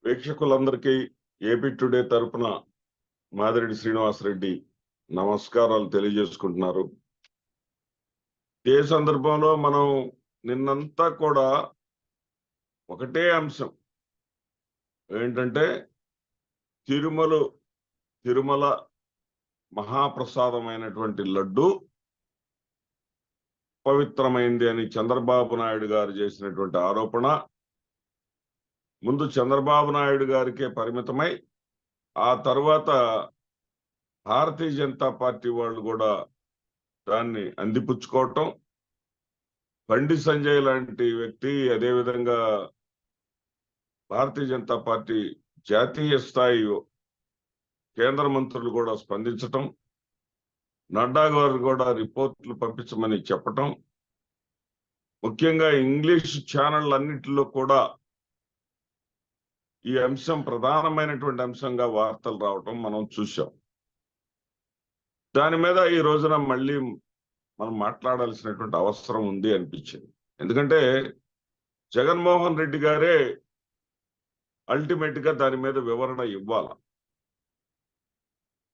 వీక్షకులందరికీ AP today తరపున మాదిరెడ్డి శ్రీనివాసరెడ్డి నమస్కారాలు తెలియజేసుకుంటున్నారు. ఏ సందర్భంలో మనం నిన్నంతా కూడా ఒకటే అంశం ఏంటంటే తిరుమల మహాప్రసాదమైనటువంటి లడ్డు పవిత్రమైంది అని చంద్రబాబు నాయుడు గారు చేసినటువంటి ఆరోపణ ముందు చంద్రబాబు నాయుడు గారికే పరిమితమై ఆ తర్వాత భారతీయ జనతా పార్టీ వాళ్ళు కూడా దాన్ని అందిపుచ్చుకోవటం, బండి సంజయ్ లాంటి వ్యక్తి అదేవిధంగా భారతీయ జనతా పార్టీ జాతీయ స్థాయి కేంద్ర మంత్రులు కూడా స్పందించటం, నడ్డా గారు కూడా రిపోర్ట్లు పంపించమని చెప్పటం, ముఖ్యంగా ఇంగ్లీష్ ఛానళ్ళన్నిటిలో కూడా ఈ అంశం ప్రధానమైనటువంటి అంశంగా వార్తలు రావటం మనం చూసాం. దాని మీద ఈ రోజున మళ్ళీ మనం మాట్లాడాల్సినటువంటి అవసరం ఉంది అనిపించింది. ఎందుకంటే జగన్మోహన్ రెడ్డి గారే అల్టిమేట్ గా దాని మీద వివరణ ఇవ్వాలి.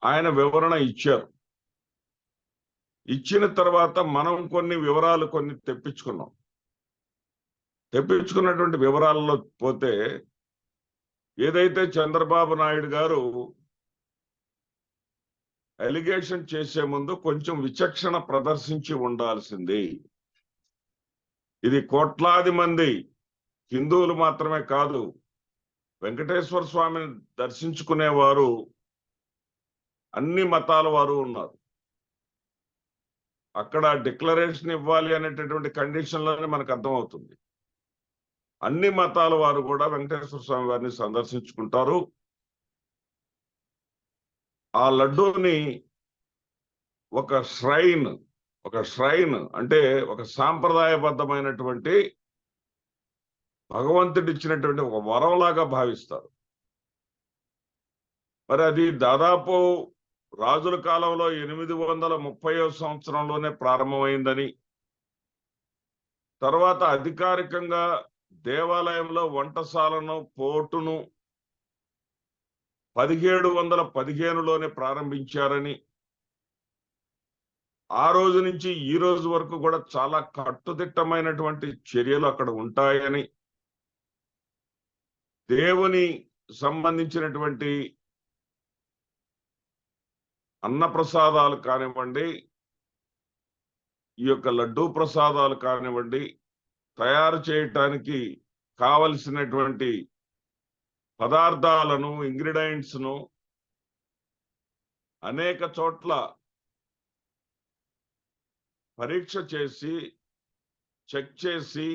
ఆయన వివరణ ఇచ్చారు. ఇచ్చిన తర్వాత మనం కొన్ని వివరాలు తెప్పించుకున్నటువంటి వివరాల్లో పోతే ఏదైతే చంద్రబాబు నాయుడు గారు అలిగేషన్ చేసే ముందు కొంచెం విచక్షణ ప్రదర్శించి ఉండాల్సింది. ఇది కోట్లాది మంది హిందువులు మాత్రమే కాదు, వెంకటేశ్వర స్వామిని దర్శించుకునేవారు అన్ని మతాల వారు ఉన్నారు. అక్కడ డిక్లరేషన్ ఇవ్వాలి అనేటటువంటి కండిషన్లోనే మనకు అర్థమవుతుంది. అన్ని మతాల వారు కూడా వెంకటేశ్వర స్వామి వారిని సందర్శించుకుంటారు. ఆ లడ్డూని ఒక ష్రైన్ అంటే ఒక సాంప్రదాయబద్ధమైనటువంటి భగవంతుడు ఇచ్చినటువంటి ఒక వరంలాగా భావిస్తారు. మరి అది దాదాపు రాజుల కాలంలో 830వ సంవత్సరంలోనే ప్రారంభమైందని, తర్వాత అధికారికంగా దేవాలయంలో వంటశాలను పోటును 1715లోనే ప్రారంభించారని, ఆ రోజు నుంచి ఈ రోజు వరకు కూడా చాలా కట్టుదిట్టమైనటువంటి చర్యలు అక్కడ ఉంటాయని, దేవుని సంబంధించినటువంటి అన్నప్రసాదాలు కానివ్వండి, ఈ యొక్క లడ్డూ ప్రసాదాలు కానివ్వండి, తయారు చేయటానికి కావలసినటువంటి పదార్థాలను, ఇంగ్రీడియంట్స్ ను అనేక చోట్ల పరీక్ష చేసి చెక్ చేసి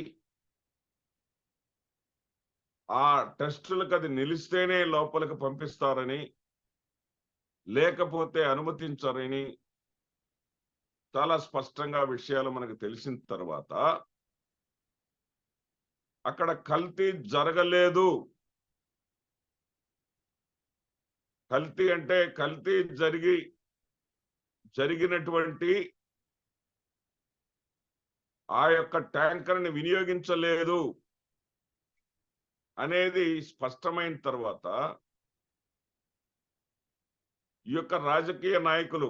ఆ టెస్టులకు అది నిలిస్తేనే లోపలికి పంపిస్తారని, లేకపోతే అనుమతించరని చాలా స్పష్టంగా విషయాలు మనకు తెలిసిన తర్వాత అక్కడ కల్తీ జరగలేదు. కల్తీ అంటే కల్తీ జరిగినటువంటి ఆ యొక్క ట్యాంకర్ని వినియోగించలేదు అనేది స్పష్టమైన తర్వాత ఈ యొక్క రాజకీయ నాయకులు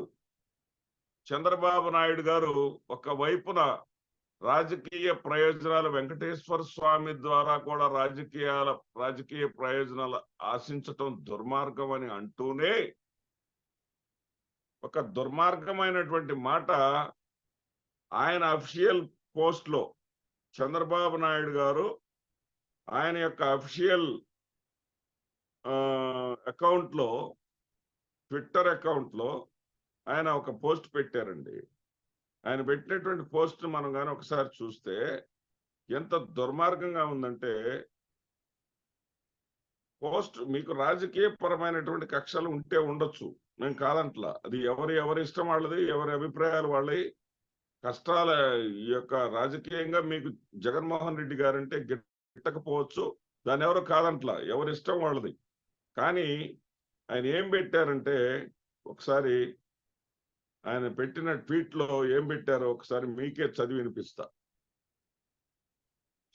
చంద్రబాబు నాయుడు గారు ఒకవైపున రాజకీయ ప్రయోజనాలు వెంకటేశ్వర స్వామి ద్వారా కూడా రాజకీయ ప్రయోజనాలు ఆశించటం దుర్మార్గం అని అంటూనే ఒక దుర్మార్గమైనటువంటి మాట ఆయన అఫీషియల్ పోస్ట్ లో చంద్రబాబు నాయుడు గారు ఆయన యొక్క అఫీషియల్ అకౌంట్ లో, ట్విట్టర్ అకౌంట్ లో ఆయన ఒక పోస్ట్ పెట్టారండి. ఆయన పెట్టినటువంటి పోస్ట్ మనం కానీ ఒకసారి చూస్తే ఎంత దుర్మార్గంగా ఉందంటే, పోస్ట్ మీకు రాజకీయ పరమైనటువంటి కక్షలు ఉంటే ఉండొచ్చు, మేము కాదంట్లా, అది ఎవరి ఇష్టం వాళ్ళది, ఎవరి అభిప్రాయాలు వాళ్ళవి. కష్టాల ఈ యొక్క రాజకీయంగా మీకు జగన్మోహన్ రెడ్డి గారంటే గిట్టకపోవచ్చు, దాన్ని ఎవరు కాదంట్లా, ఎవరి ఇష్టం వాళ్ళది. కానీ ఆయన ఏం పెట్టారంటే, ఒకసారి ఆయన పెట్టిన ట్వీట్ లో ఏం పెట్టారో ఒకసారి మీకే చదివి వినిపిస్తా.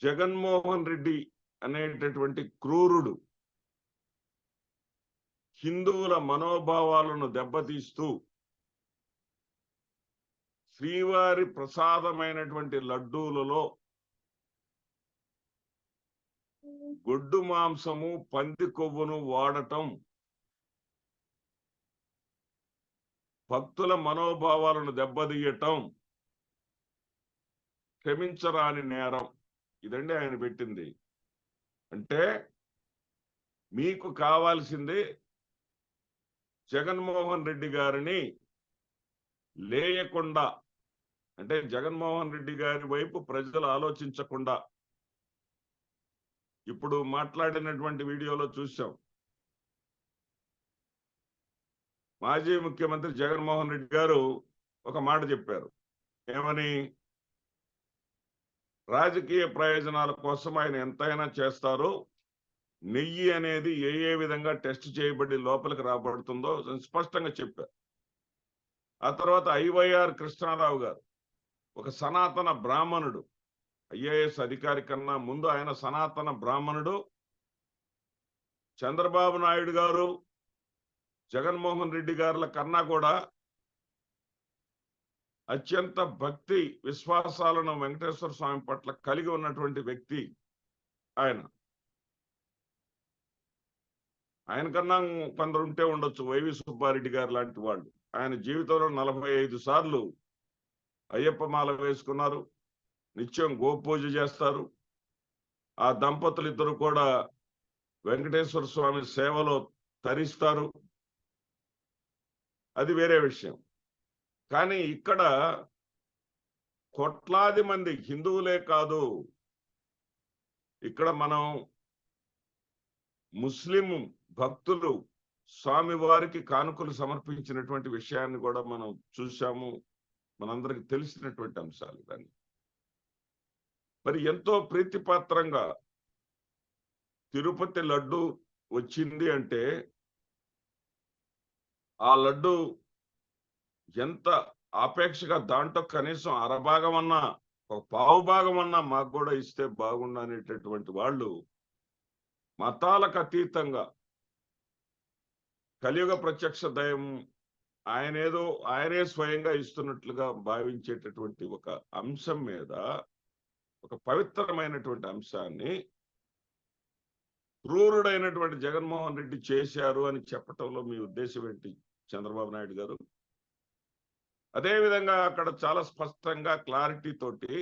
జగన్మోహన్ రెడ్డి అనేటటువంటి క్రూరుడు హిందువుల మనోభావాలను దెబ్బతీస్తూ శ్రీవారి ప్రసాదమైనటువంటి లడ్డూలలో గొడ్డు మాంసము, పంది కొవ్వును వాడటం భక్తుల మనోభావాలను దెబ్బతీయటం క్షమించరాని నేరం. ఇదండి ఆయన పెట్టింది. అంటే మీకు కావాల్సింది జగన్మోహన్ రెడ్డి గారిని లేయకుండా, అంటే జగన్మోహన్ రెడ్డి గారి వైపు ప్రజలు ఆలోచించకుండా, ఇప్పుడు మాట్లాడినటువంటి వీడియోలో చూసాం, మాజీ ముఖ్యమంత్రి జగన్మోహన్ రెడ్డి గారు ఒక మాట చెప్పారు. ఏమని? రాజకీయ ప్రయోజనాల కోసం ఆయన ఎంతైనా చేస్తారు, నెయ్యి అనేది ఏ విధంగా టెస్ట్ చేయబడి లోపలికి రాబడుతుందో స్పష్టంగా చెప్పారు. ఆ తర్వాత ఐవైఆర్ కృష్ణారావు గారు, ఒక సనాతన బ్రాహ్మణుడు, ఐఏఎస్ అధికారి కన్నా ముందు ఆయన సనాతన బ్రాహ్మణుడు. చంద్రబాబు నాయుడు గారు, జగన్మోహన్ రెడ్డి గారుల కన్నా కూడా అత్యంత భక్తి విశ్వాసాలను వెంకటేశ్వర స్వామి పట్ల కలిగి ఉన్నటువంటి వ్యక్తి ఆయన. ఆయన కన్నా కొందరు ఉంటే ఉండొచ్చు, వైవి సుబ్బారెడ్డి గారు లాంటి వాళ్ళు. ఆయన జీవితంలో 45 సార్లు అయ్యప్ప మాల వేసుకున్నారు, నిత్యం గోపూజ చేస్తారు. ఆ దంపతులు ఇద్దరు కూడా వెంకటేశ్వర స్వామి సేవలో తరిస్తారు, అది వేరే విషయం. కానీ ఇక్కడ కోట్లాది మంది హిందువులే కాదు, ఇక్కడ మనం ముస్లిం భక్తులు స్వామివారికి కానుకలు సమర్పించినటువంటి విషయాన్ని కూడా మనం చూసాము, మనందరికి తెలిసినటువంటి అంశాలు. దాన్ని మరి ఎంతో ప్రీతిపాత్రంగా తిరుపతి లడ్డు వచ్చింది అంటే ఆ లడ్డు ఎంత ఆపేక్షగా దాంట్లో కనీసం అరభాగం అన్నా, ఒక పావు భాగం అన్నా మాకు కూడా ఇస్తే బాగుండనేటటువంటి వాళ్ళు మతాలకు అతీతంగా కలియుగ ప్రత్యక్ష దయం ఆయనే స్వయంగా ఇస్తున్నట్లుగా భావించేటటువంటి ఒక అంశం మీద, ఒక పవిత్రమైనటువంటి అంశాన్ని క్రూరుడైనటువంటి జగన్మోహన్ రెడ్డి చేశారు అని చెప్పటంలో మీ ఉద్దేశం ఏంటి చంద్రబాబు నాయుడు గారు? అదేవిధంగా అక్కడ చాలా స్పష్టంగా క్లారిటీ తోటి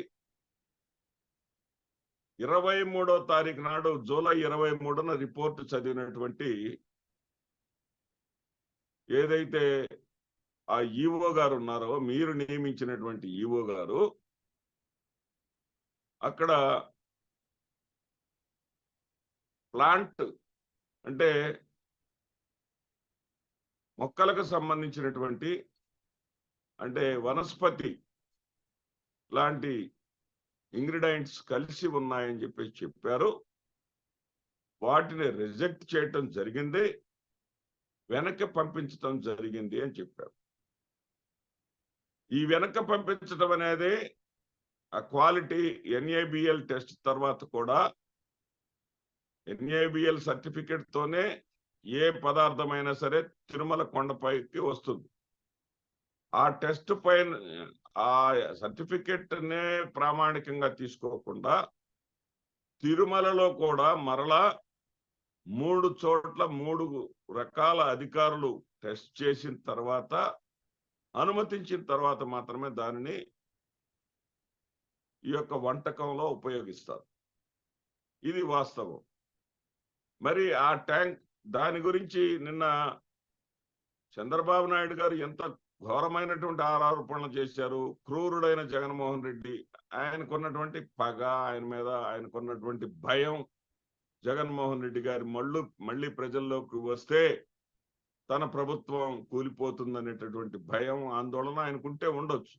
23వ తారీఖు నాడు, జూలై 23న రిపోర్టు చదివినటువంటి ఏదైతే ఆ ఈవో గారు ఉన్నారో, మీరు నియమించినటువంటి ఈవో గారు, అక్కడ ప్లాంట్ అంటే మొక్కలకు సంబంధించినటువంటి, అంటే వనస్పతి లాంటి ఇంగ్రీడియంట్స్ కలిసి ఉన్నాయని చెప్పారు. వాటిని రిజెక్ట్ చేయటం జరిగింది, వెనక్కి పంపించటం జరిగింది అని చెప్పారు. ఈ వెనక్కి పంపించడం అనేది ఆ క్వాలిటీ NABL టెస్ట్ తర్వాత కూడా NABL సర్టిఫికెట్ తోనే ఏ పదార్థమైనా సరే తిరుమల కొండపైకి వస్తుంది. ఆ టెస్ట్ పైన ఆ సర్టిఫికెట్ నే ప్రామాణికంగా తీసుకోకుండా తిరుమలలో కూడా మరలా 3 చోట్ల 3 రకాల అధికారులు టెస్ట్ చేసిన తర్వాత, అనుమతించిన తర్వాత మాత్రమే దానిని ఈ యొక్క వంటకంలో ఉపయోగిస్తారు. ఇది వాస్తవం. మరి ఆ ట్యాంక్, దాని గురించి నిన్న చంద్రబాబు నాయుడు గారు ఎంత ఘోరమైనటువంటి ఆరోపణలు చేశారు. క్రూరుడైన జగన్మోహన్ రెడ్డి, ఆయనకున్నటువంటి పగ, ఆయన మీద ఆయనకున్నటువంటి భయం, జగన్మోహన్ రెడ్డి గారి మళ్ళీ ప్రజల్లోకి వస్తే తన ప్రభుత్వం కూలిపోతుందనేటటువంటి భయం, ఆందోళన ఆయనకుంటే ఉండొచ్చు.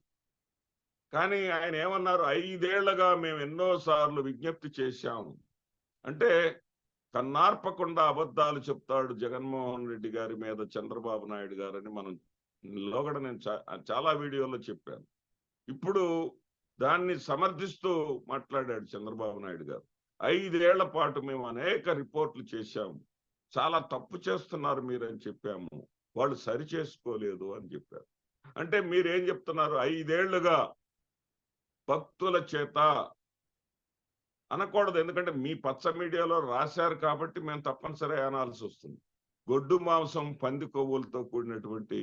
కానీ ఆయన ఏమన్నారు? 5 ఏళ్లుగా మేము ఎన్నోసార్లు విజ్ఞప్తి చేశాము. అంటే కన్నార్పకుండా అబద్ధాలు చెప్తాడు జగన్మోహన్ రెడ్డి గారి మీద చంద్రబాబు నాయుడు గారని మనం లోగడ నేను చాలా వీడియోలో చెప్పాను. ఇప్పుడు దాన్ని సమర్థిస్తూ మాట్లాడాడు చంద్రబాబు నాయుడు గారు. 5 ఏళ్ల పాటు మేము అనేక రిపోర్ట్లు చేశాము, చాలా తప్పు చేస్తున్నారు మీరు అని చెప్పాము. వాళ్ళు సరి చేసుకోలేదు అని చెప్పారు. అంటే మీరేం చెప్తున్నారు? 5 ఏళ్లుగా భక్తుల చేత అనకూడదు. ఎందుకంటే మీ పచ్చ మీడియాలో రాశారు కాబట్టి మేము తప్పనిసరి అనాల్సి వస్తుంది. గొడ్డు మాంసం, పంది కొవ్వులతో కూడినటువంటి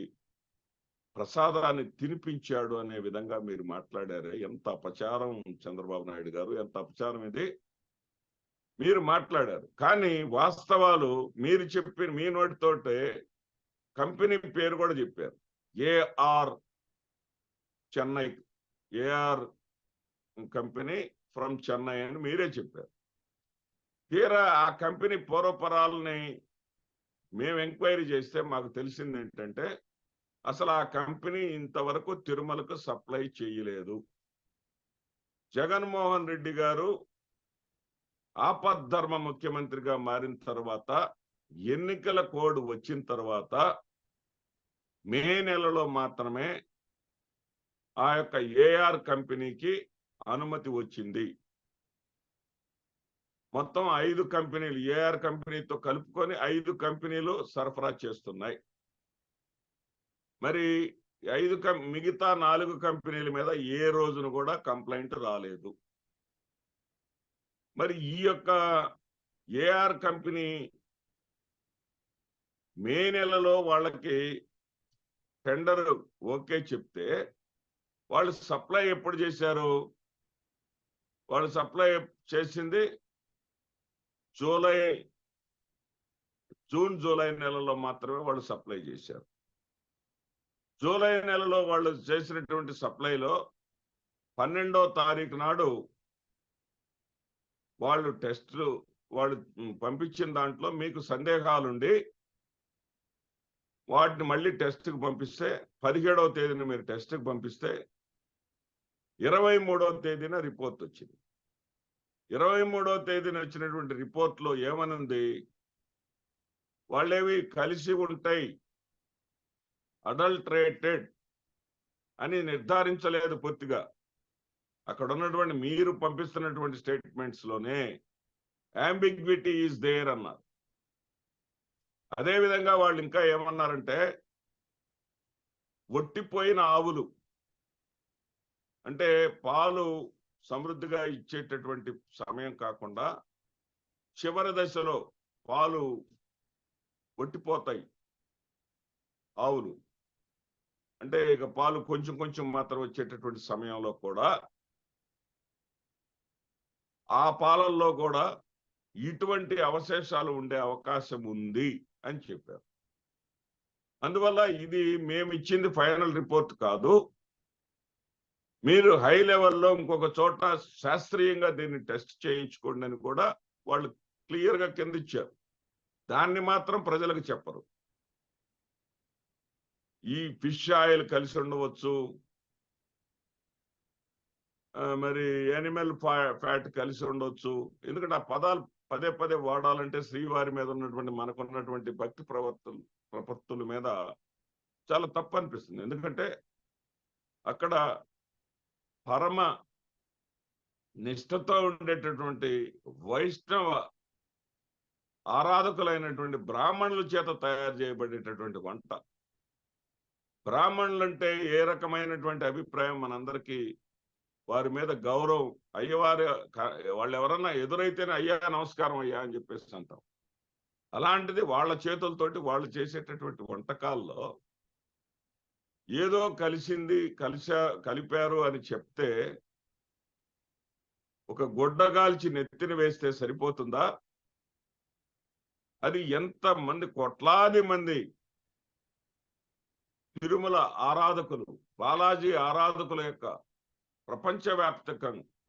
ప్రసాదాన్ని తినిపించాడు అనే విధంగా మీరు మాట్లాడారే. ఎంత అపచారం చంద్రబాబు నాయుడు గారు, ఎంత అపచారం ఇది. మీరు మాట్లాడారు. కానీ వాస్తవాలు మీరు చెప్పిన మీ నోటితోటే కంపెనీ పేరు కూడా చెప్పారు. AR Chennai, AR company from Chennai అని మీరే చెప్పారు. తీరా ఆ కంపెనీ పూర్వపరాలని మేము ఎంక్వైరీ చేస్తే మాకు తెలిసింది ఏంటంటే అసలు ఆ కంపెనీ ఇంతవరకు తిరుమలకు సప్లై చేయలేదు. జగన్మోహన్ రెడ్డి గారు ఆపద్ధర్మ ముఖ్యమంత్రిగా మారిన తర్వాత, ఎన్నికల కోడ్ వచ్చిన తర్వాత మే నెలలో మాత్రమే ఆ యొక్క ఏఆర్ కంపెనీకి అనుమతి వచ్చింది. మొత్తం 5 కంపెనీలు ఏఆర్ కంపెనీతో కలుపుకొని 5 కంపెనీలు సరఫరా చేస్తున్నాయి. మరి మిగతా 4 కంపెనీల మీద ఏ రోజున కూడా కంప్లైంట్ రాలేదు. మరి ఈ యొక్క ఏఆర్ కంపెనీ మే నెలలో వాళ్ళకి టెండర్ ఓకే చెప్తే వాళ్ళు సప్లై ఎప్పుడు చేశారు? వాళ్ళు సప్లై చేసింది జూన్ జూలై నెలలో మాత్రమే వాళ్ళు సప్లై చేశారు. జూలై నెలలో వాళ్ళు చేసినటువంటి సప్లైలో 12వ తారీఖు నాడు వాళ్ళు పంపించిన దాంట్లో మీకు సందేహాలుండి వాటిని మళ్ళీ టెస్ట్కి పంపిస్తే 17వ తేదీన మీరు టెస్ట్కి పంపిస్తే 23వ తేదీన రిపోర్ట్ వచ్చింది. 23వ తేదీన వచ్చినటువంటి రిపోర్ట్లో ఏమనుంది? వాళ్ళేవి కలిసి ఉంటాయి, అడల్టరేటెడ్ అని నిర్ధారించలేదు పూర్తిగా. అక్కడ ఉన్నటువంటి మీరు పంపిస్తున్నటువంటి స్టేట్మెంట్స్ లోనే అంబిగ్విటీ ఈజ్ దేర్ అన్నారు. అదేవిధంగా వాళ్ళు ఇంకా ఏమన్నారంటే ఒట్టిపోయిన ఆవులు అంటే పాలు సమృద్ధిగా ఇచ్చేటటువంటి సమయం కాకుండా చివరి దశలో పాలు ఒట్టిపోతాయి ఆవులు, అంటే ఇక పాలు కొంచెం కొంచెం మాత్రం వచ్చేటటువంటి సమయంలో కూడా ఆ పాలల్లో కూడా ఇటువంటి అవశేషాలు ఉండే అవకాశం ఉంది అని చెప్పారు. అందువల్ల ఇది మేము ఇచ్చింది ఫైనల్ రిపోర్ట్ కాదు, మీరు హై లెవెల్లో ఇంకొక చోట శాస్త్రీయంగా దీన్ని టెస్ట్ చేయించుకోండి అని కూడా వాళ్ళు క్లియర్గా కింద ఇచ్చారు. దాన్ని మాత్రం ప్రజలకు చెప్పరు. ఈ ఫిష్ ఆయిల్ కలిసి ఉండవచ్చు, మరి యానిమల్ ఫ్యాట్ కలిసి ఉండవచ్చు. ఎందుకంటే ఆ పదాలు పదే పదే వాడాలంటే శ్రీవారి మీద ఉన్నటువంటి మనకున్నటువంటి భక్తి ప్రపత్తుల మీద చాలా తప్పు అనిపిస్తుంది. ఎందుకంటే అక్కడ పరమ నిష్ఠతో ఉండేటటువంటి వైష్ణవ ఆరాధకులైనటువంటి బ్రాహ్మణుల చేత తయారు చేయబడేటటువంటి వంట. బ్రాహ్మణులంటే ఏ రకమైనటువంటి అభిప్రాయం మనందరికీ, వారి మీద గౌరవం, అయ్యవారు వాళ్ళు ఎవరన్నా ఎదురైతేనే అయ్యా నమస్కారం అయ్యా అని చెప్పేసి అంటాం. అలాంటిది వాళ్ళ చేతులతోటి వాళ్ళు చేసేటటువంటి వంటకాల్లో ఏదో కలిపారు అని చెప్తే ఒక గుడ్డగాల్చి నెత్తిన వేస్తే సరిపోతుందా? అది ఎంత మంది, కోట్లాది మంది తిరుమల ఆరాధకులు, బాలాజీ ఆరాధకుల యొక్క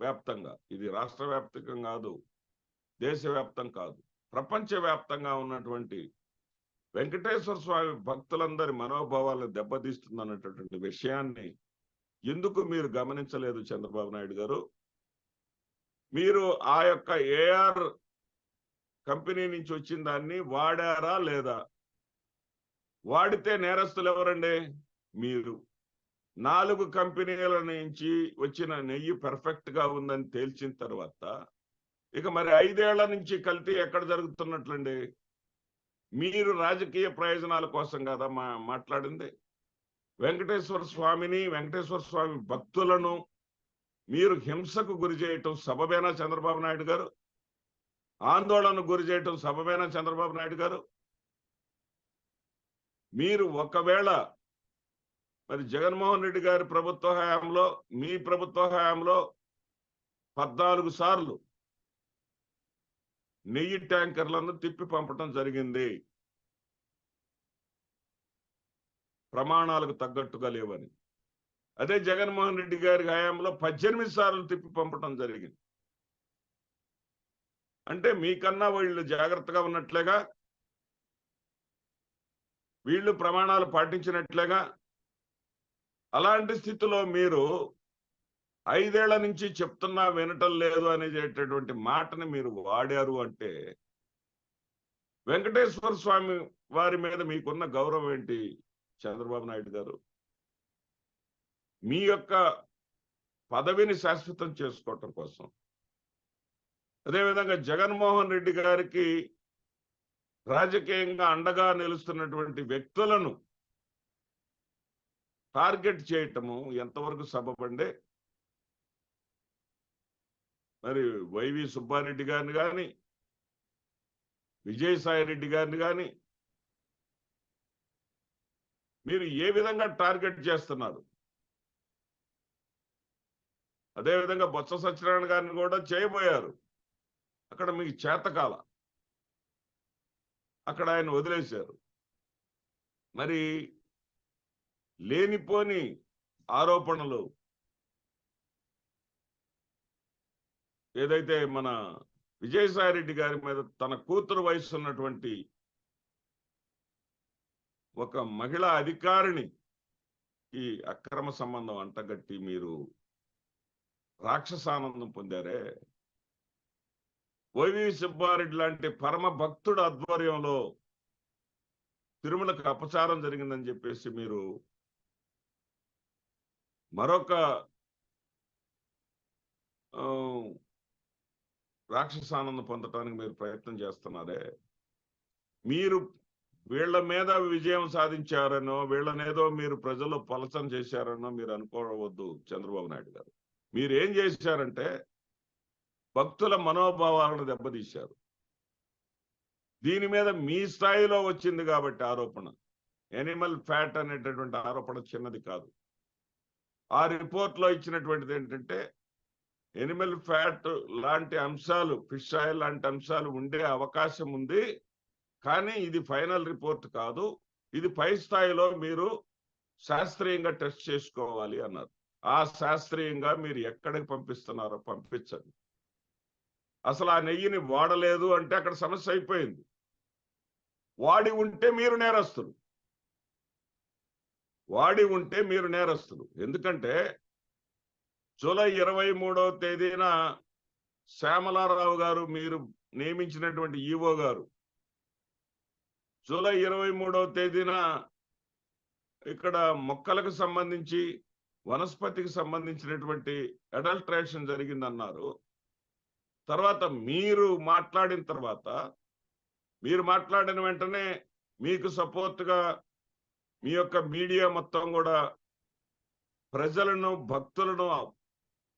వ్యాప్తంగా, ఇది రాష్ట్ర వ్యాప్తంగా కాదు, దేశవ్యాప్తం కాదు, ప్రపంచవ్యాప్తంగా ఉన్నటువంటి వెంకటేశ్వర స్వామి భక్తులందరి మనోభావాలను దెబ్బతీస్తుందన్నటువంటి విషయాన్ని ఎందుకు మీరు గమనించలేదు చంద్రబాబు నాయుడు గారు? మీరు ఆ యొక్క ఏఆర్ కంపెనీ నుంచి వచ్చిన దాన్ని వాడారా లేదా? వాడితే నేరస్తులు ఎవరండి? మీరు. 4 కంపెనీల నుంచి వచ్చిన నెయ్యి పర్ఫెక్ట్ గా ఉందని తేల్చిన తర్వాత ఇక మరి 5 ఏళ్ల నుంచి కల్తీ ఎక్కడ జరుగుతున్నట్లండి? మీరు రాజకీయ ప్రయోజనాల కోసం కదా మాట్లాడింది. వెంకటేశ్వర స్వామి భక్తులను మీరు హింసకు గురి చేయటం సబబేనా చంద్రబాబు నాయుడు గారు? ఆందోళనకు గురి చేయటం సబబేనా చంద్రబాబు నాయుడు గారు? మీరు ఒకవేళ మరి జగన్మోహన్ రెడ్డి గారి ప్రభుత్వ హయాంలో, మీ ప్రభుత్వ హయాంలో 14 సార్లు నెయ్యి ట్యాంకర్లను తిప్పి పంపటం జరిగింది, ప్రమాణాలకు తగ్గట్టుగా లేవని. అదే జగన్మోహన్ రెడ్డి గారి హయాంలో 18 సార్లు తిప్పి పంపటం జరిగింది. అంటే మీకన్నా వీళ్ళు జాగ్రత్తగా ఉన్నట్లేగా, వీళ్ళు ప్రమాణాలు పాటించినట్లేగా. అలాంటి స్థితిలో మీరు 5 ఏళ్ల నుంచి చెప్తున్నా వినటం లేదు అనేటటువంటి మాటని మీరు వాడారు అంటే వెంకటేశ్వర స్వామి వారి మీద మీకున్న గౌరవం ఏంటి చంద్రబాబు నాయుడు గారు? మీ యొక్క పదవిని శాశ్వతం చేసుకోవటం కోసం, అదేవిధంగా జగన్మోహన్ రెడ్డి గారికి రాజకీయంగా అండగా నిలుస్తున్నటువంటి వ్యక్తులను టార్గెట్ చేయటము ఎంతవరకు సబబండే? మరి వైవి సుబ్బారెడ్డి గారిని కానీ, విజయసాయి రెడ్డి గారిని కానీ మీరు ఏ విధంగా టార్గెట్ చేస్తున్నారు? అదేవిధంగా బొత్స సత్యనారాయణ గారిని కూడా చేయబోయారు. అక్కడ మీకు చేతకాల, అక్కడ ఆయన వదిలేశారు. మరి లేనిపోని ఆరోపణలు ఏదైతే మన విజయసాయి రెడ్డి గారి మీద తన కూతురు వయసు ఉన్నటువంటి ఒక మహిళా అధికారిని ఈ అక్రమ సంబంధం అంటగట్టి మీరు రాక్షసానందం పొందారే. వైవి సుబ్బారెడ్డి లాంటి పరమ భక్తుడు ఆధ్వర్యంలో తిరుమలకు అపచారం జరిగిందని చెప్పేసి మీరు మరొక రాక్షసానందం పొందటానికి మీరు ప్రయత్నం చేస్తున్నారే. మీరు వీళ్ళ మీద విజయం సాధించారనో, వీళ్ళనేదో మీరు ప్రజల్లో పలచన చేశారనో మీరు అనుకోవద్దు చంద్రబాబు నాయుడు గారు. మీరేం చేశారంటే భక్తుల మనోభావాలను దెబ్బతీశారు. దీని మీద మీ స్థాయిలో వచ్చింది కాబట్టి ఆరోపణ, ఎనిమల్ ఫ్యాట్ అనేటటువంటి ఆరోపణ చిన్నది కాదు. ఆ రిపోర్ట్లో ఇచ్చినటువంటిది ఏంటంటే ఎనిమల్ ఫ్యాట్ లాంటి అంశాలు, ఫిష్ ఆయిల్ లాంటి అంశాలు ఉండే అవకాశం ఉంది, కానీ ఇది ఫైనల్ రిపోర్ట్ కాదు, ఇది పై స్థాయిలో మీరు శాస్త్రీయంగా టెస్ట్ చేసుకోవాలి అన్నారు. ఆ శాస్త్రీయంగా మీరు ఎక్కడికి పంపిస్తున్నారో పంపించండి. అసలు ఆ నెయ్యిని వాడలేదు అంటే అక్కడ సమస్య అయిపోయింది. వాడి ఉంటే మీరు నేరస్తులు, వాడి ఉంటే మీరు నేరస్తులు. ఎందుకంటే జూలై 23వ తేదీన శ్యామలారావు గారు, మీరు నియమించినటువంటి ఈవో గారు, జూలై 23వ తేదీన ఇక్కడ మొక్కలకు సంబంధించి, వనస్పతికి సంబంధించినటువంటి అడల్ట్రేషన్ జరిగిందన్నారు. తర్వాత మీరు మాట్లాడిన వెంటనే మీకు సపోర్ట్గా మీ యొక్క మీడియా మొత్తం కూడా ప్రజలను, భక్తులను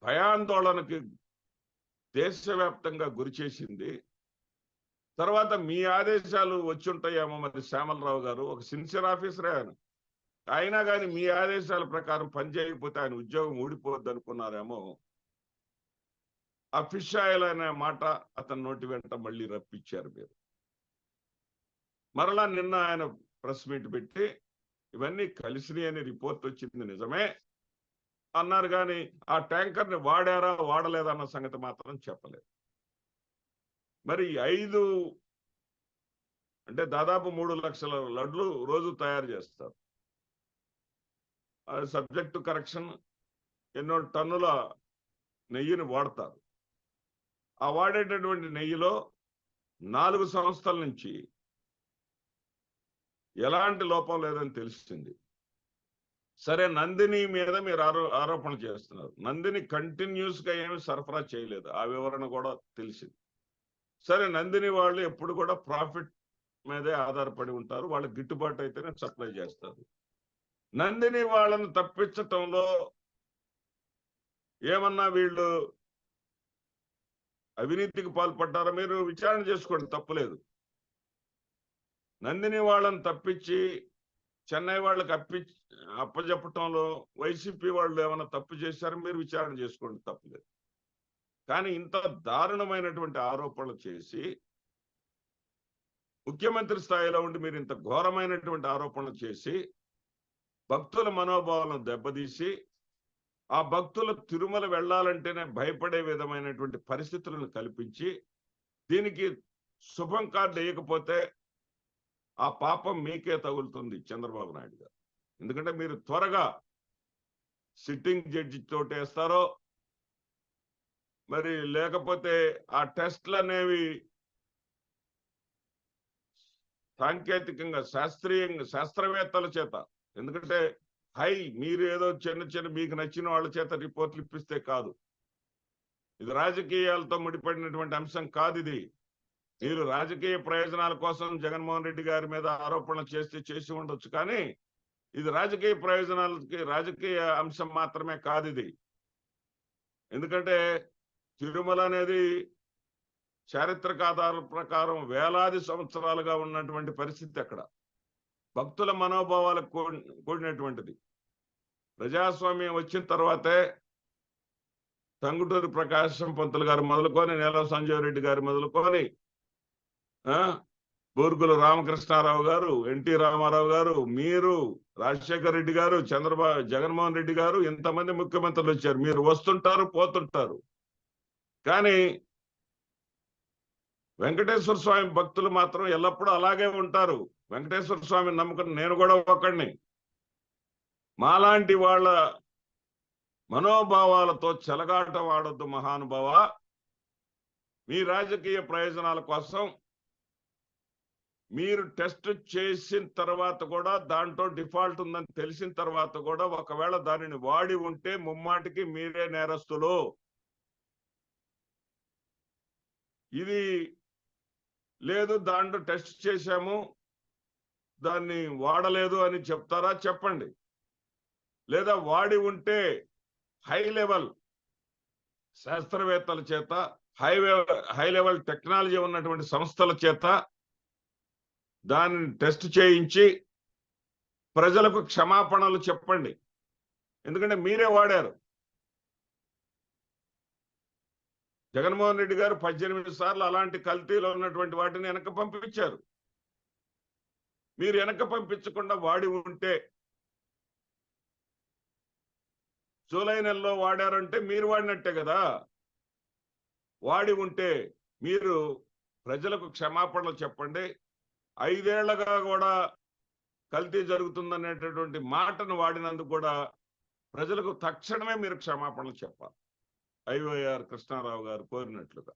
భయాందోళనకి దేశవ్యాప్తంగా గురి చేసింది. తర్వాత మీ ఆదేశాలు వచ్చి ఉంటాయేమో, మరి శ్యామలరావు గారు ఒక సిన్సియర్ ఆఫీసరే ఆయన, అయినా కానీ మీ ఆదేశాల ప్రకారం పనిచేయకపోతే ఆయన ఉద్యోగం ఊడిపోద్ది అనుకున్నారేమో. ఆ ఫిష్ ఆయిల్ అనే మాట అతని నోటి వెంట మళ్ళీ రప్పించారు మీరు. మరలా నిన్న ఆయన ప్రెస్ మీట్ పెట్టి ఇవన్నీ కలిసినాయి అని రిపోర్ట్ వచ్చింది నిజమే అన్నారు, కానీ ఆ ట్యాంకర్ని వాడారా వాడలేదా అన్న సంగతి మాత్రం చెప్పలేదు. మరి 5 అంటే దాదాపు 3 లక్షల లడ్లు రోజు తయారు చేస్తారు. సబ్జెక్టు కరెక్షన్, ఎన్నో టన్నుల నెయ్యిని వాడతారు. ఆ వాడేటటువంటి నెయ్యిలో 4 సంస్థల నుంచి ఎలాంటి లోపం లేదని తెలిసింది. సరే, నందిని మీద మీరు ఆరోపణ చేస్తున్నారు. నందిని కంటిన్యూస్ గా ఏమి సరఫరా చేయలేదు, ఆ వివరణ కూడా తెలిసింది. సరే, నందిని వాళ్ళు ఎప్పుడు కూడా ప్రాఫిట్ మీదే ఆధారపడి ఉంటారు. వాళ్ళకి గిట్టుబాటు అయితేనే సప్లై చేస్తారు. నందిని వాళ్ళని తప్పించటంలో ఏమన్నా వీళ్ళు అవినీతికి పాల్పడ్డారా? మీరు విచారణ చేసుకోండి, తప్పులేదు. నందిని వాళ్ళని తప్పించి చెన్నై వాళ్ళకి అప్పజెప్పటంలో వైసీపీ వాళ్ళు ఏమైనా తప్పు చేశారో మీరు విచారణ చేసుకోండి, తప్పులేదు. కానీ ఇంత దారుణమైనటువంటి ఆరోపణలు చేసి ముఖ్యమంత్రి స్థాయిలో ఉండి మీరు ఇంత ఘోరమైనటువంటి ఆరోపణలు చేసి భక్తుల మనోభావాలను దెబ్బతీసి ఆ భక్తులు తిరుమల వెళ్లాలంటేనే భయపడే విధమైనటువంటి పరిస్థితులను కల్పించి దీనికి శుభం కార్డు వేయకపోతే ఆ పాపం మీకే తగులుతుంది చంద్రబాబు నాయుడు గారు. ఎందుకంటే మీరు త్వరగా సిట్టింగ్ జడ్జి తోటి వేస్తారో మరి లేకపోతే ఆ టెస్ట్లు అనేవి సాంకేతికంగా శాస్త్రవేత్తల చేత, ఎందుకంటే మీరు ఏదో చిన్న మీకు నచ్చిన వాళ్ళ చేత రిపోర్ట్లు ఇప్పిస్తే కాదు. ఇది రాజకీయాలతో ముడిపడినటువంటి అంశం కాదు. ఇది మీరు రాజకీయ ప్రయోజనాల కోసం జగన్మోహన్ రెడ్డి గారి మీద ఆరోపణలు చేసి ఉండొచ్చు, కానీ ఇది రాజకీయ ప్రయోజనాలకి రాజకీయ అంశం మాత్రమే కాదు ఇది. ఎందుకంటే తిరుమల అనేది చారిత్రక ఆధారాల ప్రకారం వేలాది సంవత్సరాలుగా ఉన్నటువంటి పరిస్థితి అక్కడ భక్తుల మనోభావాలకు కూడినటువంటిది. ప్రజాస్వామ్యం వచ్చిన తర్వాతే టంగుటూరి ప్రకాశం పంతులు గారు మొదలుకొని నీలం సంజీవ్ రెడ్డి గారు మొదలుకొని బూర్గుల రామకృష్ణారావు గారు, ఎన్టీ రామారావు గారు, మీరు, రాజశేఖర రెడ్డి గారు, జగన్మోహన్ రెడ్డి గారు, ఇంతమంది ముఖ్యమంత్రులు వచ్చారు. మీరు వస్తుంటారు, పోతుంటారు. కానీ వెంకటేశ్వర స్వామి భక్తులు మాత్రం ఎల్లప్పుడూ అలాగే ఉంటారు. వెంకటేశ్వర స్వామిని నమ్ముకుని నేను కూడా ఒకడిని. మాలాంటి వాళ్ళ మనోభావాలతో చెలగాట వాడొద్దు మహానుభావ. మీ రాజకీయ ప్రయోజనాల కోసం మీరు టెస్ట్ చేసిన తర్వాత కూడా దాంట్లో డిఫాల్ట్ ఉందని తెలిసిన తర్వాత కూడా ఒకవేళ దానిని వాడి ఉంటే ముమ్మాటికి మీరే నేరస్తులు. ఇది లేదు దాంట్లో టెస్ట్ చేశాము దాన్ని వాడలేదు అని చెప్తారా? చెప్పండి. లేదా వాడి ఉంటే హై లెవెల్ శాస్త్రవేత్తల చేత, హై లెవెల్ టెక్నాలజీ ఉన్నటువంటి సంస్థల చేత దానిని టెస్ట్ చేయించి ప్రజలకు క్షమాపణలు చెప్పండి. ఎందుకంటే మీరే వాడారు. జగన్మోహన్ రెడ్డి గారు 18 సార్లు అలాంటి కల్తీలో ఉన్నటువంటి వాటిని వెనక్కి పంపించారు. మీరు వెనక్కి పంపించకుండా వాడి ఉంటే, జూలై నెలలో వాడారంటే మీరు వాడినట్టే కదా. వాడి ఉంటే మీరు ప్రజలకు క్షమాపణలు చెప్పండి. 5 ఏళ్లుగా కూడా కల్తీ జరుగుతుందనేటటువంటి మాటను వాడినందుకు కూడా ప్రజలకు తక్షణమే మీరు క్షమాపణలు చెప్పాలి. ఐవైఆర్ కృష్ణారావు గారు కోరినట్లుగా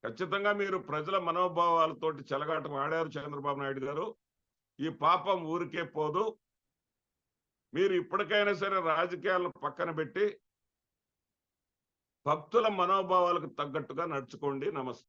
ఖచ్చితంగా మీరు ప్రజల మనోభావాలతోటి చెలగాటం ఆడారు చంద్రబాబు నాయుడు గారు. ఈ పాపం ఊరికే పోదు. మీరు ఇప్పటికైనా సరే రాజకీయాలను పక్కన పెట్టి భక్తుల మనోభావాలకు తగ్గట్టుగా నడుచుకోండి. నమస్తే.